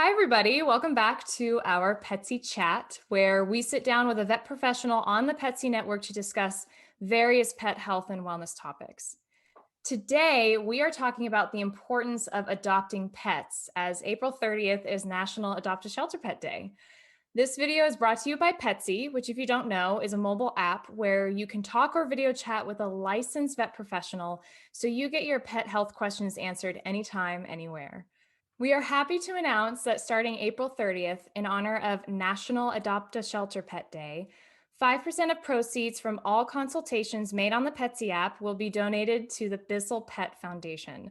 Hi, everybody. Welcome back to our Petzey chat, where we sit down with a vet professional on the Petzey network to discuss various pet health and wellness topics. Today, we are talking about the importance of adopting pets, as April 30th is National Adopt a Shelter Pet Day. This video is brought to you by Petzey, which, if you don't know, is a mobile app where you can talk or video chat with a licensed vet professional so you get your pet health questions answered anytime, anywhere. We are happy to announce that starting April 30th, in honor of National Adopt a Shelter Pet Day, 5% of proceeds from all consultations made on the Petzey app will be donated to the Bissell Pet Foundation.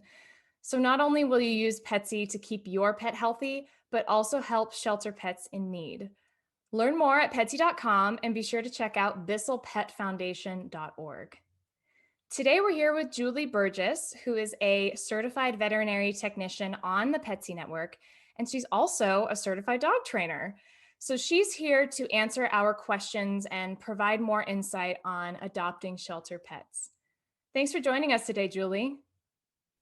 So not only will you use Petzey to keep your pet healthy, but also help shelter pets in need. Learn more at petzey.com and be sure to check out bisselpetfoundation.org. Today, we're here with Julie Burgess, who is a certified veterinary technician on the Petzey network, and she's also a certified dog trainer. So she's here to answer our questions and provide more insight on adopting shelter pets. Thanks for joining us today, Julie.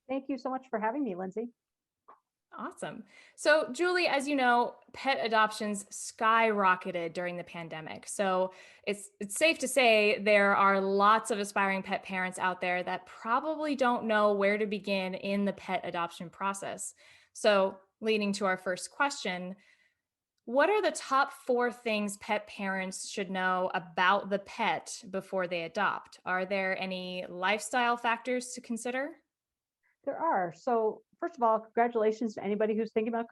Thank you so much for having me, Lindsay. Awesome. So, Julie, as you know, pet adoptions skyrocketed during the pandemic. So, it's safe to say there are lots of aspiring pet parents out there that probably don't know where to begin in the pet adoption process. So, leading to our first question, what are the top 4 things pet parents should know about the pet before they adopt? Are there any lifestyle factors to consider? There are. So, first of all, congratulations to anybody who's thinking about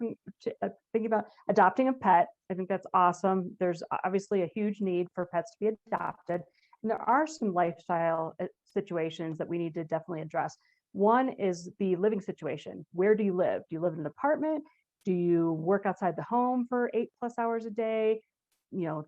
adopting a pet. I think that's awesome. There's obviously a huge need for pets to be adopted, and there are some lifestyle situations that we need to definitely address. One is the living situation. Where do you live? Do you live in an apartment? Do you work outside the home for 8+ hours a day?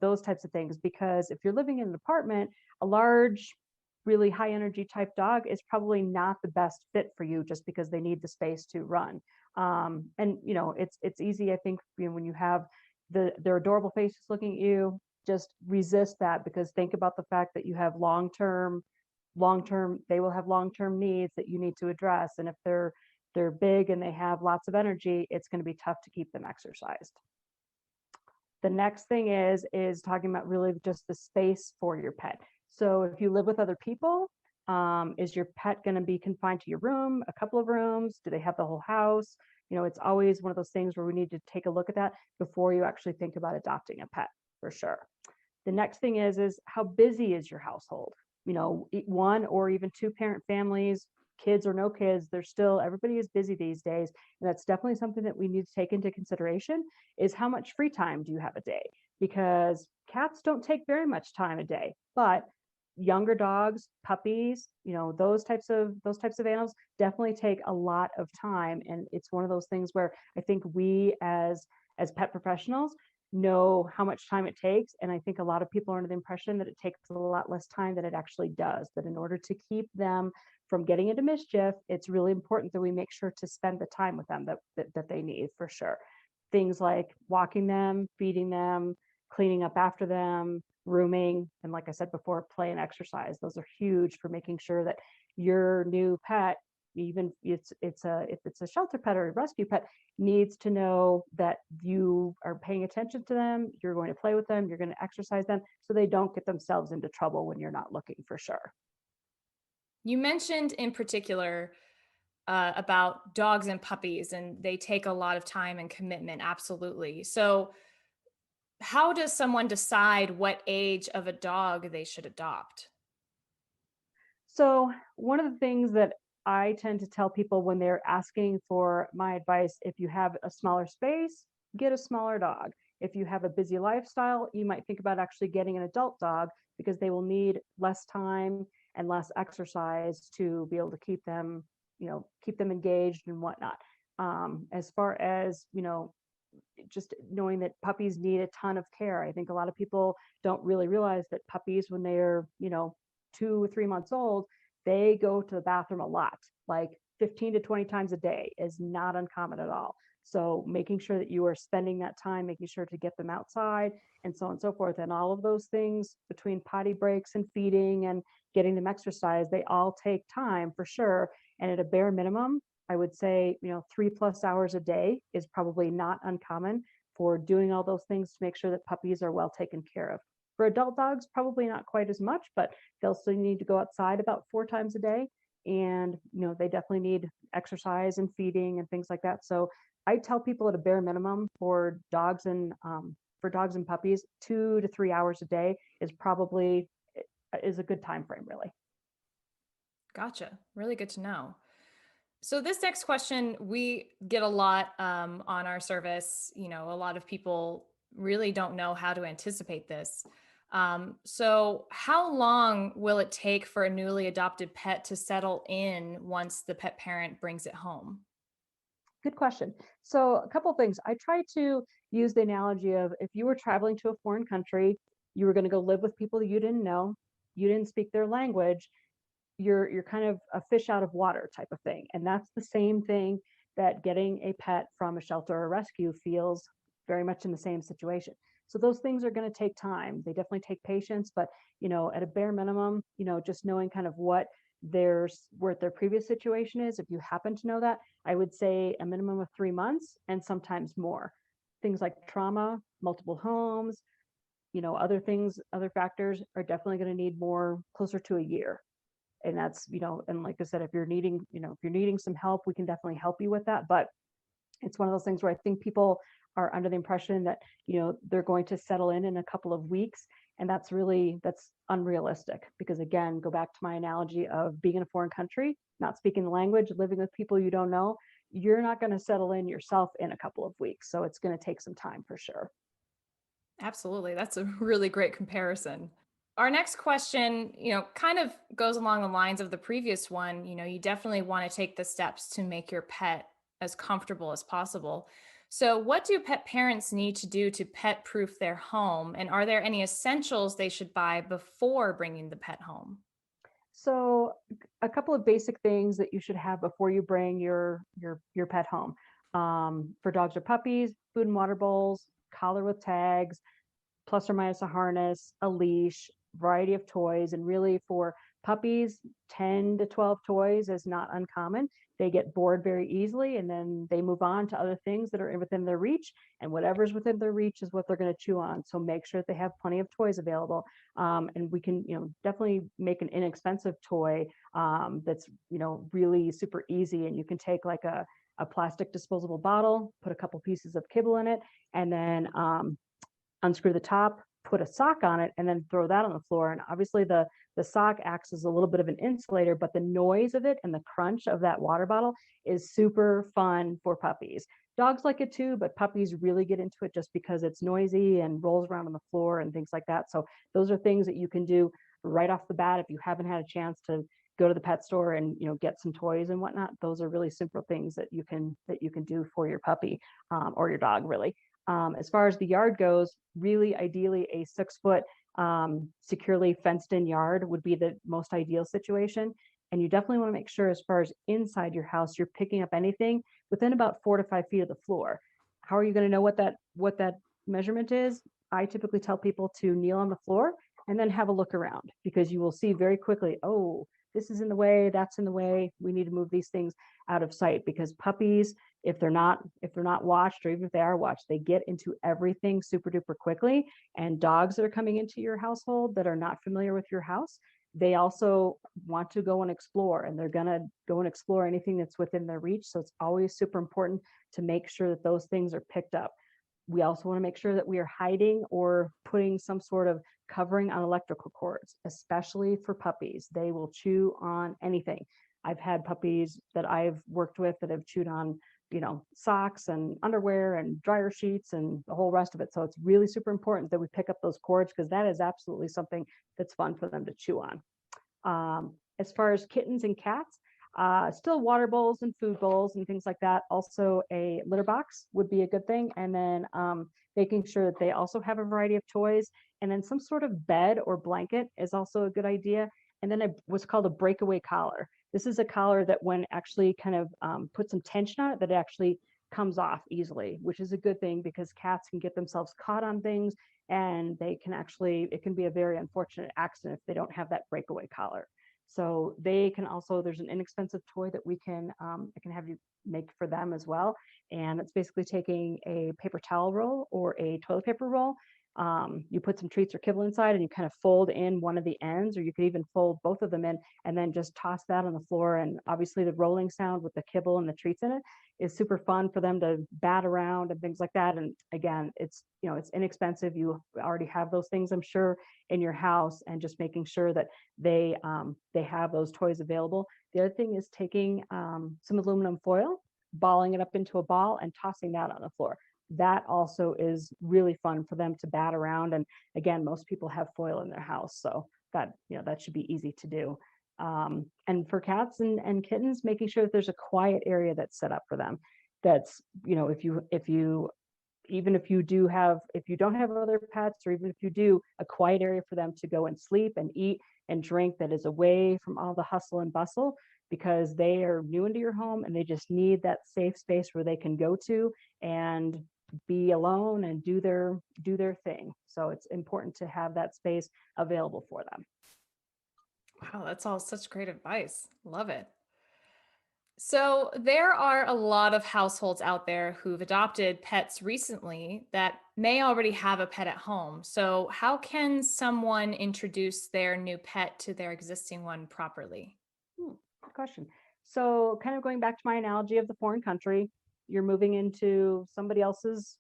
Those types of things. Because if you're living in an apartment, a large, really high energy type dog is probably not the best fit for you, just because they need the space to run. And it's easy, I think, when you have their adorable faces looking at you, just resist that, because think about the fact that you have long term they will have long-term needs that you need to address. And if they're big and they have lots of energy, it's going to be tough to keep them exercised. The next thing is talking about really just the space for your pet. So if you live with other people, is your pet going to be confined to your room, a couple of rooms? Do they have the whole house? It's always one of those things where we need to take a look at that before you actually think about adopting a pet, for sure. The next thing is how busy is your household? One or even two parent families, kids or no kids, everybody is busy these days. And that's definitely something that we need to take into consideration, is how much free time do you have a day? Because cats don't take very much time a day, but younger dogs, puppies, those types of animals definitely take a lot of time. And it's one of those things where I think we as pet professionals know how much time it takes. And I think a lot of people are under the impression that it takes a lot less time than it actually does. But in order to keep them from getting into mischief, it's really important that we make sure to spend the time with them that they need, for sure. Things like walking them, feeding them, cleaning up after them, grooming, and like I said before, play and exercise. Those are huge for making sure that your new pet, even if it's a shelter pet or a rescue pet, needs to know that you are paying attention to them, you're going to play with them, you're going to exercise them, so they don't get themselves into trouble when you're not looking, for sure. You mentioned in particular about dogs and puppies, and they take a lot of time and commitment. Absolutely. So, how does someone decide what age of a dog they should adopt? So, one of the things that I tend to tell people when they're asking for my advice, if you have a smaller space, get a smaller dog. If you have a busy lifestyle, you might think about actually getting an adult dog, because they will need less time and less exercise to be able to keep them engaged and whatnot. As far as, just knowing that puppies need a ton of care. I think a lot of people don't really realize that puppies, when they're, 2 or 3 months old, they go to the bathroom a lot, like 15 to 20 times a day is not uncommon at all. So making sure that you are spending that time, making sure to get them outside and so on and so forth. And all of those things, between potty breaks and feeding and getting them exercise, they all take time, for sure. And at a bare minimum, I would say, 3+ hours a day is probably not uncommon for doing all those things to make sure that puppies are well taken care of. For adult dogs, probably not quite as much, but they'll still need to go outside about 4 times a day. And, they definitely need exercise and feeding and things like that. So I tell people at a bare minimum for dogs and puppies, 2 to 3 hours a day is a good time frame, really. Gotcha. Really good to know. So this next question we get a lot on our service. A lot of people really don't know how to anticipate this. So how long will it take for a newly adopted pet to settle in once the pet parent brings it home? Good question. So a couple of things. I try to use the analogy of if you were traveling to a foreign country, you were going to go live with people that you didn't know, you didn't speak their language, you're kind of a fish out of water type of thing. And that's the same thing that getting a pet from a shelter or rescue feels very much in the same situation. So those things are going to take time. They definitely take patience, but at a bare minimum, just knowing kind of what their previous situation is, if you happen to know that, I would say a minimum of 3 months and sometimes more. Things like trauma, multiple homes, other factors are definitely going to need more, closer to a year. And that's, and like I said, if you're needing some help, we can definitely help you with that. But it's one of those things where I think people are under the impression that, they're going to settle in a couple of weeks. And that's unrealistic, because again, go back to my analogy of being in a foreign country, not speaking the language, living with people you don't know. You're not going to settle in yourself in a couple of weeks. So it's going to take some time for sure. Absolutely. That's a really great comparison. Our next question, kind of goes along the lines of the previous one. You definitely want to take the steps to make your pet as comfortable as possible. So, what do pet parents need to do to pet proof their home? And are there any essentials they should buy before bringing the pet home? So a couple of basic things that you should have before you bring your pet home. For dogs or puppies, food and water bowls, collar with tags, plus or minus a harness, a leash, variety of toys. And really for puppies, 10 to 12 toys is not uncommon. They get bored very easily and then they move on to other things that are within their reach. And whatever's within their reach is what they're going to chew on. So make sure that they have plenty of toys available. And we can, definitely make an inexpensive toy that's, really super easy. And you can take like a plastic disposable bottle, put a couple pieces of kibble in it, and then unscrew the top, put a sock on it, and then throw that on the floor. And obviously the sock acts as a little bit of an insulator, but the noise of it and the crunch of that water bottle is super fun for puppies. Dogs like it too, but puppies really get into it just because it's noisy and rolls around on the floor and things like that. So those are things that you can do right off the bat if you haven't had a chance to go to the pet store and get some toys and whatnot. Those are really simple things that you can do for your puppy or your dog, really. As far as the yard goes, really ideally a 6-foot securely fenced in yard would be the most ideal situation. And you definitely want to make sure as far as inside your house, you're picking up anything within about 4 to 5 feet of the floor. How are you going to know what that measurement is? I typically tell people to kneel on the floor and then have a look around, because you will see very quickly, oh, this is in the way, that's in the way. We need to move these things out of sight, because puppies, if they're not watched, or even if they are watched, they get into everything super duper quickly. And dogs that are coming into your household that are not familiar with your house, they also want to go and explore, and they're going to go and explore anything that's within their reach. So it's always super important to make sure that those things are picked up. We also want to make sure that we are hiding or putting some sort of covering on electrical cords, especially for puppies. They will chew on anything. I've had puppies that I've worked with that have chewed on, socks and underwear and dryer sheets and the whole rest of it. So it's really super important that we pick up those cords, because that is absolutely something that's fun for them to chew on. As far as kittens and cats, still water bowls and food bowls and things like that. Also a litter box would be a good thing. And then making sure that they also have a variety of toys, and then some sort of bed or blanket is also a good idea. And then what's called a breakaway collar. This is a collar that when actually kind of put some tension on it, that it actually comes off easily, which is a good thing, because cats can get themselves caught on things, and it can be a very unfortunate accident if they don't have that breakaway collar. So they can also, there's an inexpensive toy that I can have you make for them as well. And it's basically taking a paper towel roll or a toilet paper roll. You put some treats or kibble inside and you kind of fold in one of the ends, or you could even fold both of them in and then just toss that on the floor. And obviously the rolling sound with the kibble and the treats in it is super fun for them to bat around and things like that. And again, it's, it's inexpensive. You already have those things, I'm sure, in your house, and just making sure that they have those toys available. The other thing is taking some aluminum foil, balling it up into a ball and tossing that on the floor. That also is really fun for them to bat around. And again, most people have foil in their house, so that should be easy to do. And for cats and kittens, making sure that there's a quiet area that's set up for them. That's, if you even if you don't have other pets, or even if you do, a quiet area for them to go and sleep and eat and drink that is away from all the hustle and bustle, because they are new into your home and they just need that safe space where they can go to and be alone and do their thing. So it's important to have that space available for them. Wow, that's all such great advice. Love it. So, there are a lot of households out there who've adopted pets recently that may already have a pet at home. So, how can someone introduce their new pet to their existing one properly? Good question. So, kind of going back to my analogy of the foreign country, you're moving into somebody else's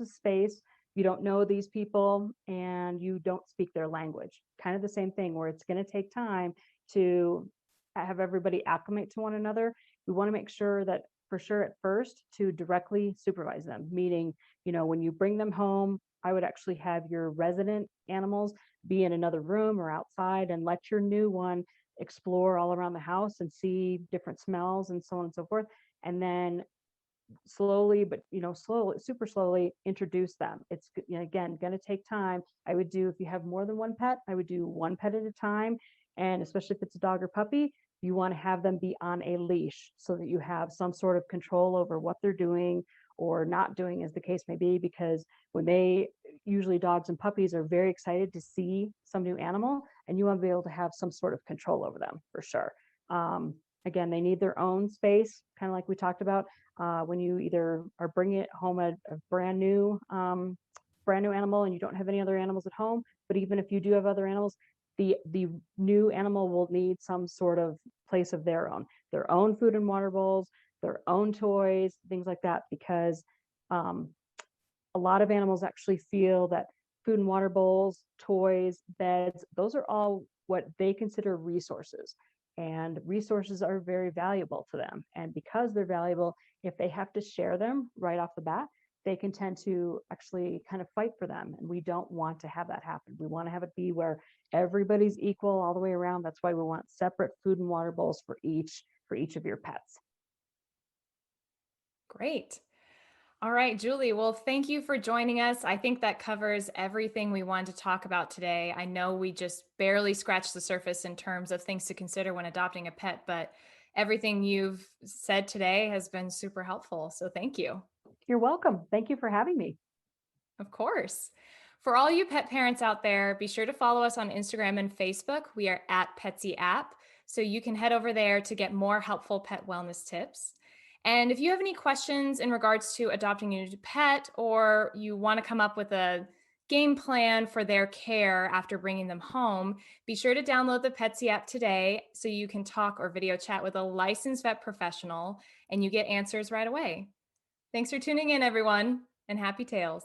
space. You don't know these people and you don't speak their language. Kind of the same thing, where it's going to take time to have everybody acclimate to one another. We want to make sure that, for sure, at first, to directly supervise them, meaning, when you bring them home, I would actually have your resident animals be in another room or outside, and let your new one explore all around the house and see different smells and so on and so forth. And then slowly, but super slowly introduce them. It's, again, going to take time. I would do, if you have more than one pet, I would do one pet at a time. And especially if it's a dog or puppy, you want to have them be on a leash so that you have some sort of control over what they're doing or not doing, as the case may be. Because usually dogs and puppies are very excited to see some new animal, and you want to be able to have some sort of control over them, for sure. Again, they need their own space, kind of like we talked about. When you either are bringing it home a brand new animal and you don't have any other animals at home, but even if you do have other animals, the new animal will need some sort of place of their own food and water bowls, their own toys, things like that, because a lot of animals actually feel that food and water bowls, toys, beds, those are all what they consider resources. And resources are very valuable to them. And because they're valuable, if they have to share them right off the bat, they can tend to actually kind of fight for them. And we don't want to have that happen. We want to have it be where everybody's equal all the way around. That's why we want separate food and water bowls for each of your pets. Great. All right, Julie. Well, thank you for joining us. I think that covers everything we wanted to talk about today. I know we just barely scratched the surface in terms of things to consider when adopting a pet, but everything you've said today has been super helpful. So thank you. You're welcome. Thank you for having me. Of course. For all you pet parents out there, be sure to follow us on Instagram and Facebook. We are at Petzey app. So you can head over there to get more helpful pet wellness tips. And if you have any questions in regards to adopting a new pet, or you want to come up with a game plan for their care after bringing them home, be sure to download the Petzey app today so you can talk or video chat with a licensed vet professional and you get answers right away. Thanks for tuning in, everyone, and happy tails.